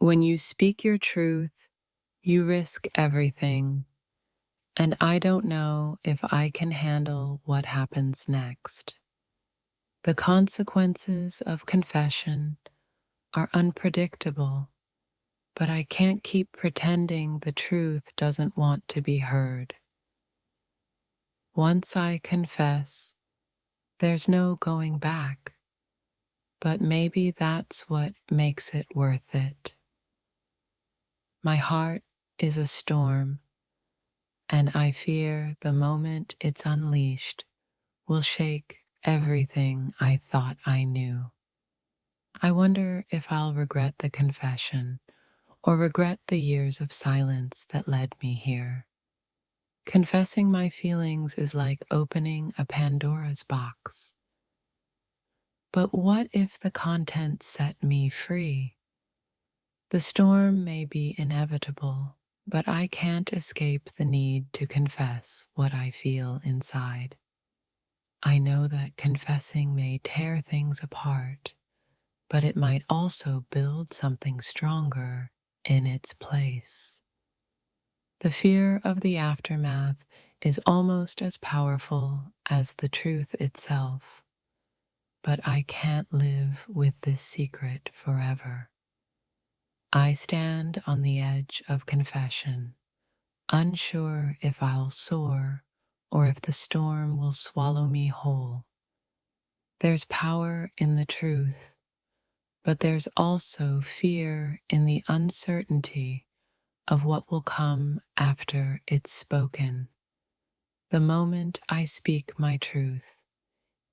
When you speak your truth, you risk everything, and I don't know if I can handle what happens next. The consequences of confession are unpredictable, but I can't keep pretending the truth doesn't want to be heard. Once I confess, there's no going back, but maybe that's what makes it worth it. My heart is a storm, and I fear the moment it's unleashed will shake everything I thought I knew. I wonder if I'll regret the confession or regret the years of silence that led me here. Confessing my feelings is like opening a Pandora's box. But what if the contents set me free? The storm may be inevitable, but I can't escape the need to confess what I feel inside. I know that confessing may tear things apart, but it might also build something stronger in its place. The fear of the aftermath is almost as powerful as the truth itself, but I can't live with this secret forever. I stand on the edge of confession, unsure if I'll soar or if the storm will swallow me whole. There's power in the truth, but there's also fear in the uncertainty of what will come after it's spoken. The moment I speak my truth,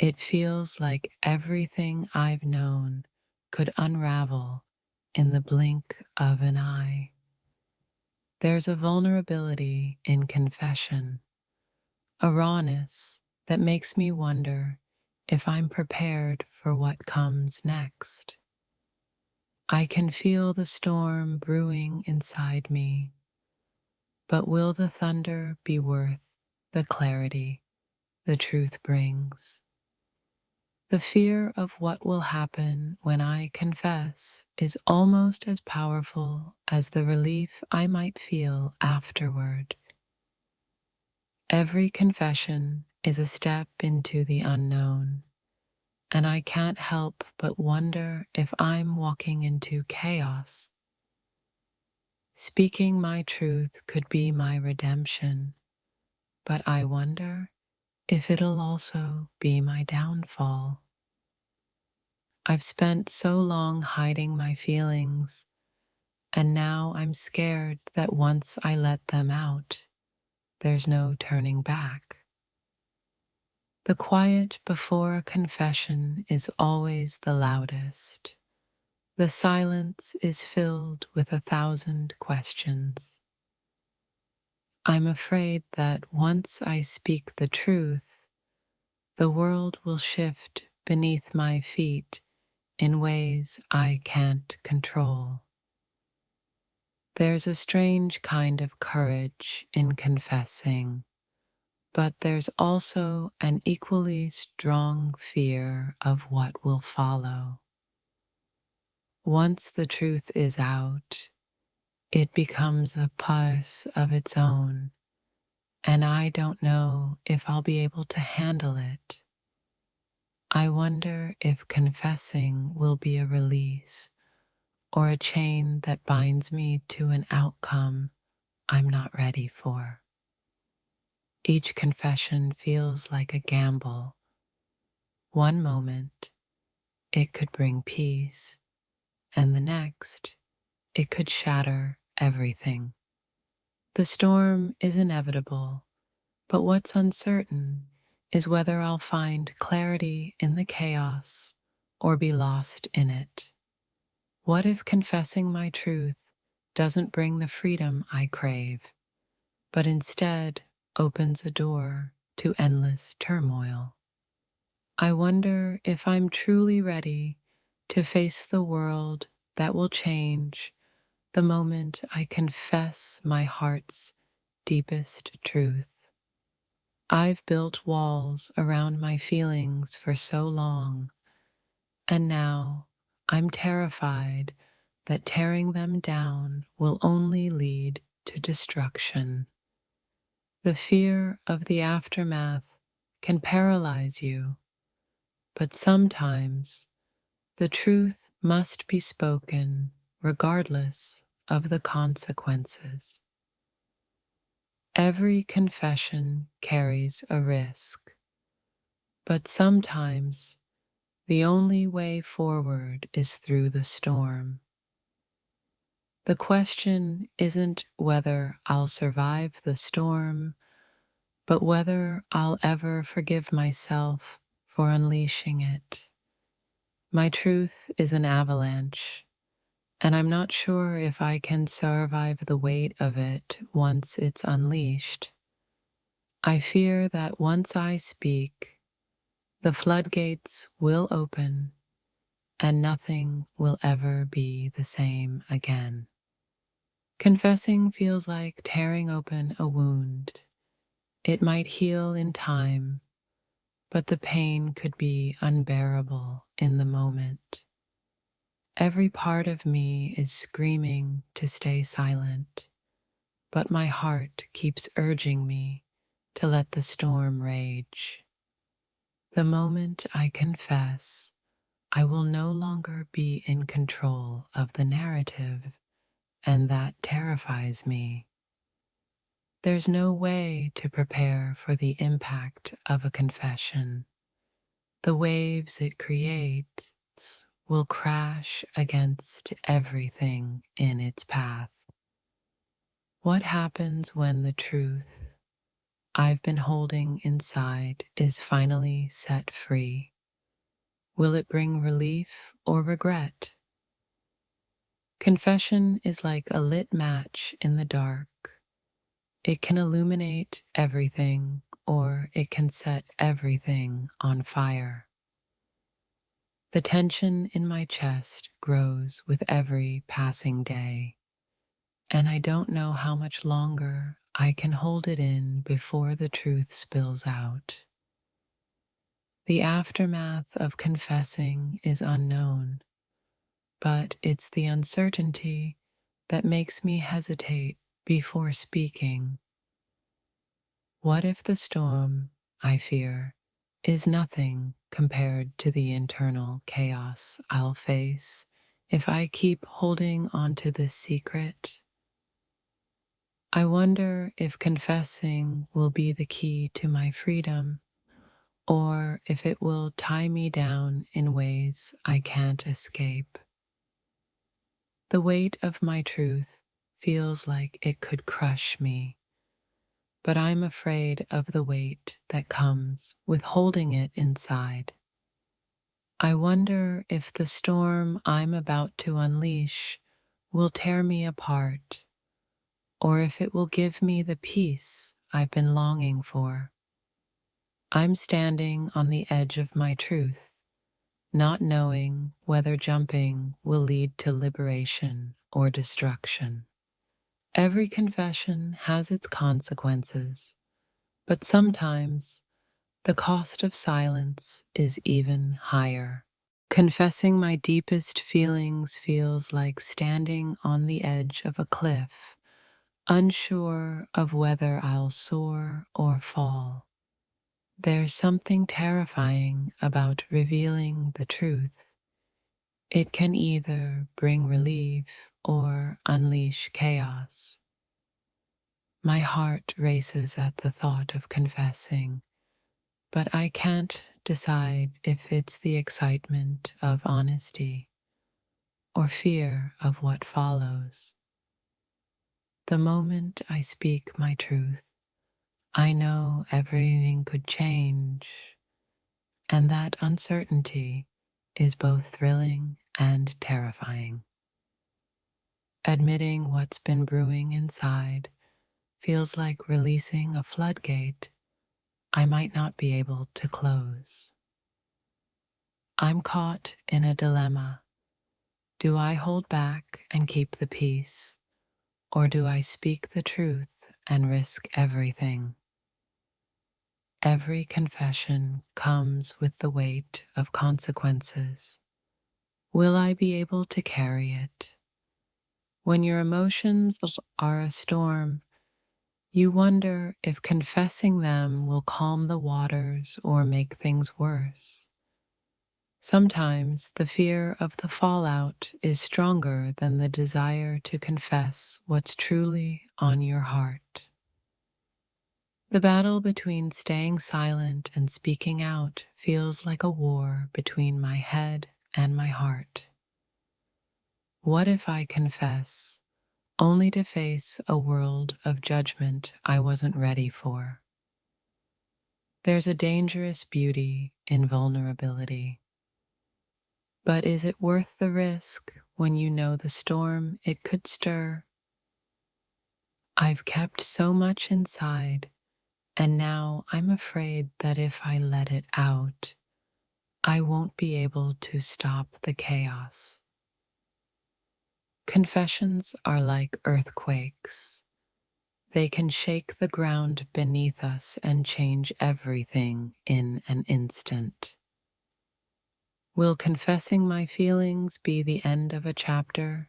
it feels like everything I've known could unravel in the blink of an eye. There's a vulnerability in confession, a rawness that makes me wonder if I'm prepared for what comes next. I can feel the storm brewing inside me, but will the thunder be worth the clarity the truth brings? The fear of what will happen when I confess is almost as powerful as the relief I might feel afterward. Every confession is a step into the unknown, and I can't help but wonder if I'm walking into chaos. Speaking my truth could be my redemption, but I wonder if it'll also be my downfall. I've spent so long hiding my feelings, and now I'm scared that once I let them out, there's no turning back. The quiet before a confession is always the loudest. The silence is filled with 1,000 questions. I'm afraid that once I speak the truth, the world will shift beneath my feet in ways I can't control. There's a strange kind of courage in confessing, but there's also an equally strong fear of what will follow. Once the truth is out, it becomes a pulse of its own, and I don't know if I'll be able to handle it. I wonder if confessing will be a release or a chain that binds me to an outcome I'm not ready for. Each confession feels like a gamble. One moment, it could bring peace, and the next, it could shatter everything. The storm is inevitable, but what's uncertain is whether I'll find clarity in the chaos or be lost in it. What if confessing my truth doesn't bring the freedom I crave, but instead opens a door to endless turmoil? I wonder if I'm truly ready to face the world that will change the moment I confess my heart's deepest truth. I've built walls around my feelings for so long, and now I'm terrified that tearing them down will only lead to destruction. The fear of the aftermath can paralyze you, but sometimes the truth must be spoken regardless of the consequences. Every confession carries a risk, but sometimes the only way forward is through the storm. The question isn't whether I'll survive the storm, but whether I'll ever forgive myself for unleashing it. My truth is an avalanche, and I'm not sure if I can survive the weight of it once it's unleashed. I fear that once I speak, the floodgates will open and nothing will ever be the same again. Confessing feels like tearing open a wound. It might heal in time, but the pain could be unbearable in the moment. Every part of me is screaming to stay silent, but my heart keeps urging me to let the storm rage. The moment I confess, I will no longer be in control of the narrative, and that terrifies me. There's no way to prepare for the impact of a confession. The waves it creates will crash against everything in its path. What happens when the truth I've been holding inside is finally set free? Will it bring relief or regret? Confession is like a lit match in the dark. It can illuminate everything, or it can set everything on fire. The tension in my chest grows with every passing day, and I don't know how much longer I can hold it in before the truth spills out. The aftermath of confessing is unknown, but it's the uncertainty that makes me hesitate before speaking. What if the storm, I fear, is nothing compared to the internal chaos I'll face if I keep holding onto this secret? I wonder if confessing will be the key to my freedom, or if it will tie me down in ways I can't escape. The weight of my truth feels like it could crush me, but I'm afraid of the weight that comes with holding it inside. I wonder if the storm I'm about to unleash will tear me apart, or if it will give me the peace I've been longing for. I'm standing on the edge of my truth, not knowing whether jumping will lead to liberation or destruction. Every confession has its consequences, but sometimes the cost of silence is even higher. Confessing my deepest feelings feels like standing on the edge of a cliff, unsure of whether I'll soar or fall. There's something terrifying about revealing the truth. It can either bring relief or unleash chaos. My heart races at the thought of confessing, but I can't decide if it's the excitement of honesty or fear of what follows. The moment I speak my truth, I know everything could change, and that uncertainty is both thrilling and terrifying. Admitting what's been brewing inside feels like releasing a floodgate I might not be able to close. I'm caught in a dilemma. Do I hold back and keep the peace, or do I speak the truth and risk everything? Every confession comes with the weight of consequences. Will I be able to carry it? When your emotions are a storm, you wonder if confessing them will calm the waters or make things worse. Sometimes the fear of the fallout is stronger than the desire to confess what's truly on your heart. The battle between staying silent and speaking out feels like a war between my head and my heart. What if I confess, only to face a world of judgment I wasn't ready for? There's a dangerous beauty in vulnerability. But is it worth the risk when you know the storm it could stir? I've kept so much inside, and now I'm afraid that if I let it out, I won't be able to stop the chaos. Confessions are like earthquakes. They can shake the ground beneath us and change everything in an instant. Will confessing my feelings be the end of a chapter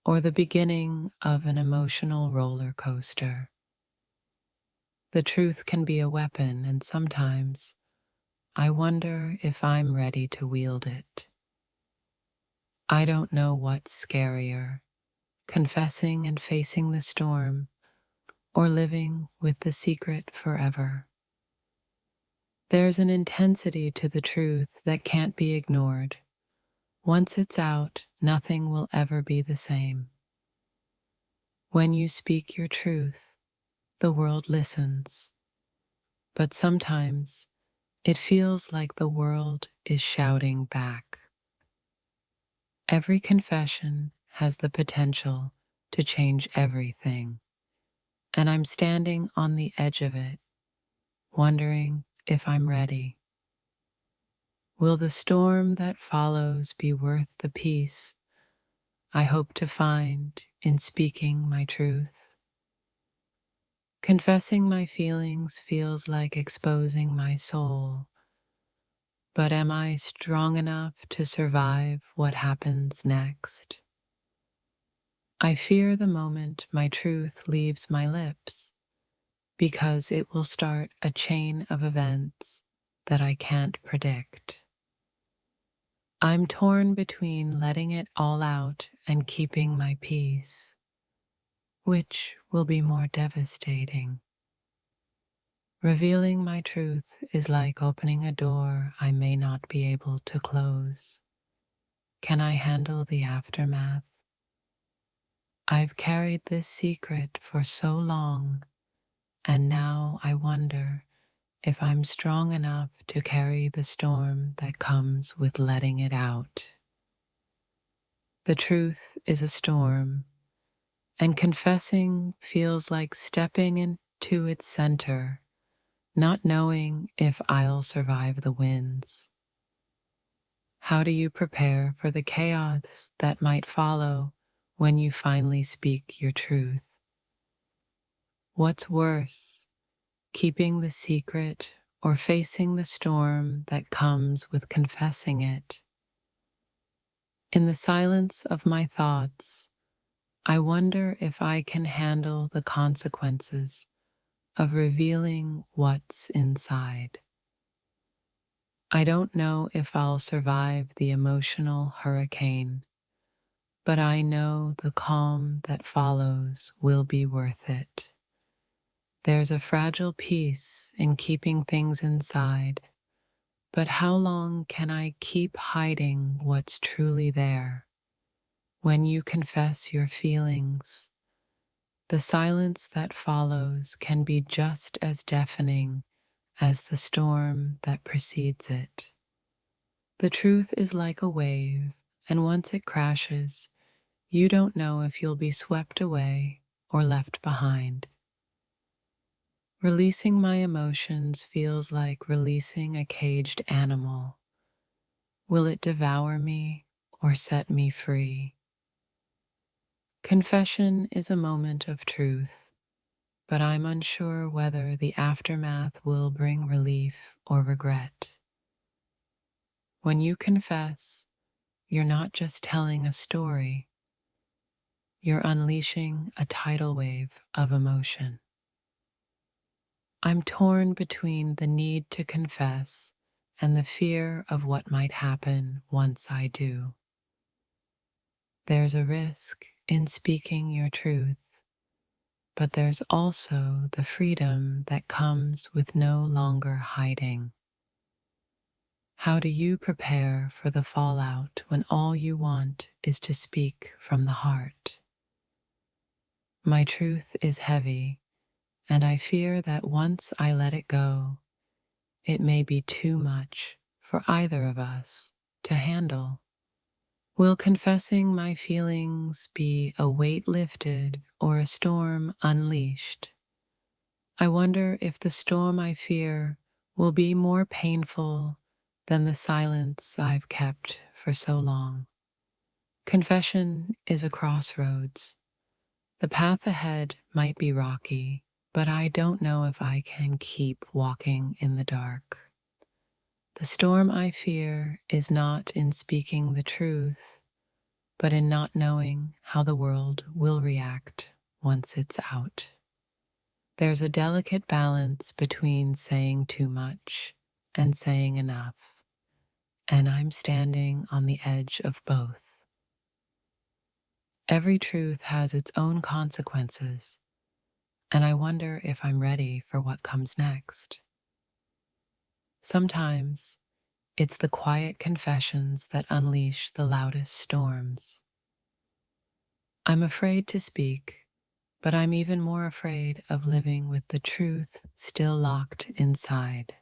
or the beginning of an emotional roller coaster? The truth can be a weapon, and sometimes I wonder if I'm ready to wield it. I don't know what's scarier, confessing and facing the storm, or living with the secret forever. There's an intensity to the truth that can't be ignored. Once it's out, nothing will ever be the same. When you speak your truth, the world listens. But sometimes it feels like the world is shouting back. Every confession has the potential to change everything, and I'm standing on the edge of it, wondering if I'm ready. Will the storm that follows be worth the peace I hope to find in speaking my truth? Confessing my feelings feels like exposing my soul, but am I strong enough to survive what happens next? I fear the moment my truth leaves my lips, because it will start a chain of events that I can't predict. I'm torn between letting it all out and keeping my peace. Which will be more devastating? Revealing my truth is like opening a door I may not be able to close. Can I handle the aftermath? I've carried this secret for so long, and now I wonder if I'm strong enough to carry the storm that comes with letting it out. The truth is a storm, and confessing feels like stepping into its center, not knowing if I'll survive the winds. How do you prepare for the chaos that might follow when you finally speak your truth? What's worse, keeping the secret or facing the storm that comes with confessing it? In the silence of my thoughts, I wonder if I can handle the consequences of revealing what's inside. I don't know if I'll survive the emotional hurricane, but I know the calm that follows will be worth it. There's a fragile peace in keeping things inside, but how long can I keep hiding what's truly there? When you confess your feelings, the silence that follows can be just as deafening as the storm that precedes it. The truth is like a wave, and once it crashes, you don't know if you'll be swept away or left behind. Releasing my emotions feels like releasing a caged animal. Will it devour me or set me free? Confession is a moment of truth, but I'm unsure whether the aftermath will bring relief or regret. When you confess, you're not just telling a story, you're unleashing a tidal wave of emotion. I'm torn between the need to confess and the fear of what might happen once I do. There's a risk in speaking your truth, but there's also the freedom that comes with no longer hiding. How do you prepare for the fallout when all you want is to speak from the heart? My truth is heavy, and I fear that once I let it go, it may be too much for either of us to handle. Will confessing my feelings be a weight lifted or a storm unleashed? I wonder if the storm I fear will be more painful than the silence I've kept for so long. Confession is a crossroads. The path ahead might be rocky, but I don't know if I can keep walking in the dark. The storm I fear is not in speaking the truth, but in not knowing how the world will react once it's out. There's a delicate balance between saying too much and saying enough, and I'm standing on the edge of both. Every truth has its own consequences, and I wonder if I'm ready for what comes next. Sometimes it's the quiet confessions that unleash the loudest storms. I'm afraid to speak, but I'm even more afraid of living with the truth still locked inside.